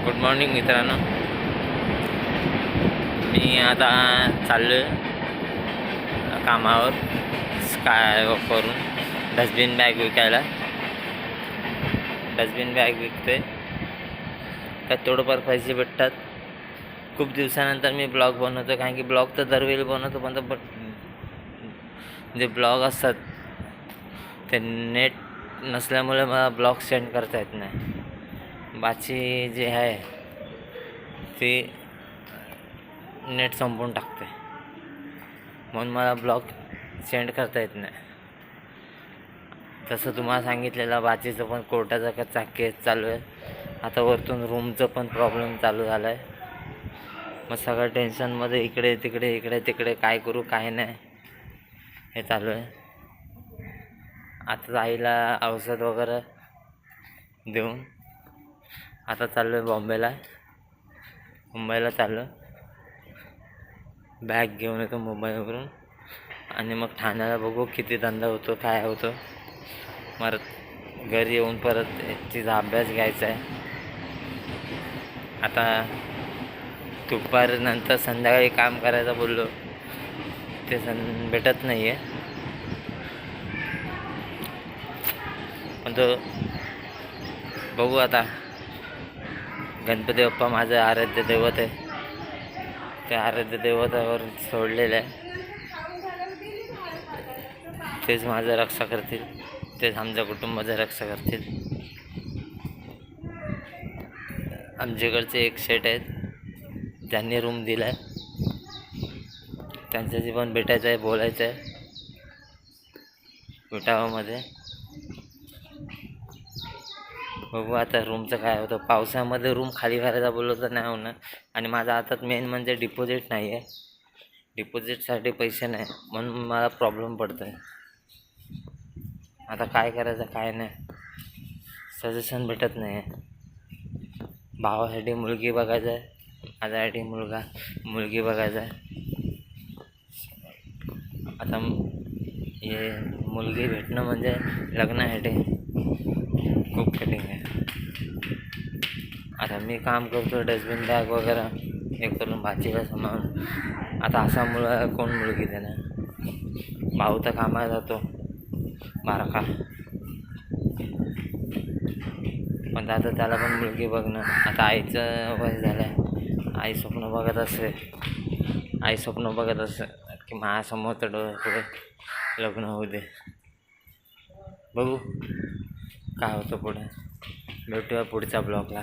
Good morning मित्रांनो. मी आता चाललो आहे कामावर स्काय वॉक करून डस्टबिन बॅग विकायला. डस्टबिन बॅग विकते का थोडंफार पैसे भेटतात. खूप दिवसानंतर मी ब्लॉग बनवतो, कारण की ब्लॉग तर दरवेळी बनवतो, पण जे ब्लॉग असतात ते नेट नसल्यामुळे मला ब्लॉग सेंड करता येत नाही. बाची जे आहे ते नेट संपवून टाकते, म्हणून मला ब्लॉग सेंड करता येत नाही. तसं तुम्हाला सांगितलेलं बाचीचं पण कोर्टाचा कच्चा केस चालू आहे. आता वरतून रूमचं पण प्रॉब्लेम चालू झाला आहे. मग सगळं टेन्शनमध्ये इकडे तिकडे काय करू काय नाही हे चालू आहे. आता आईला औषध वगैरे देऊन आता चाललो आहे मुंबईला चाललो. बॅग घेऊन येतो मुंबईवरून आणि मग ठाण्याला बघू किती धंदा होतो काय होतो. मग घरी येऊन परत तिचा अभ्यास घ्यायचा आहे. आता दुपारनंतर संध्याकाळी काम करायचं बोललो ते भेटत नाही आहे. पण तो बघू आता. गणपती बाप्पा माझं आराध्य दैवत आहे, त्या आराध्य दैवतावर सोडलेलं आहे. तेच माझं रक्षा करतील, तेच आमच्या कुटुंबाचं रक्षा करतील. आमच्याकडचे एक शेट आहेत, त्यांनी रूम दिला आहे, त्यांच्याशी पण भेटायचं आहे, बोलायचं आहे विटावामध्ये. बघू आता रूमचं काय होतं. पावसामध्ये रूम खाली करायचा बोललो तर नाही होणार. आणि माझ्या हातात मेन म्हणजे डिपॉझिट नाही आहे. डिपॉझिटसाठी पैसे नाही, म्हणून मला प्रॉब्लेम पडतो आहे. आता काय करायचं काय नाही, सजेशन भेटत नाही आहे. भावासाठी मुलगी बघायचं आहे, माझ्यासाठी मुलगी बघायचं आहे. आता हे मुलगी भेटणं म्हणजे लग्नासाठी खूप कठीण आहे. आता मी काम करतो डस्टबिन बॅग वगैरे हे करून भाजीला सांभाळून. आता असा कोण मुलगी देणार. भाऊ तर कामाला जातो बारका, पण आता त्याला पण मुलगी बघणं. आता आईचं वय झालं आहे, आई स्वप्न बघत असे की माझ्यासमोर तर पुढे लग्न होऊ दे. बघू काय होतं पुढे. भेटूया पुढच्या ब्लॉगला.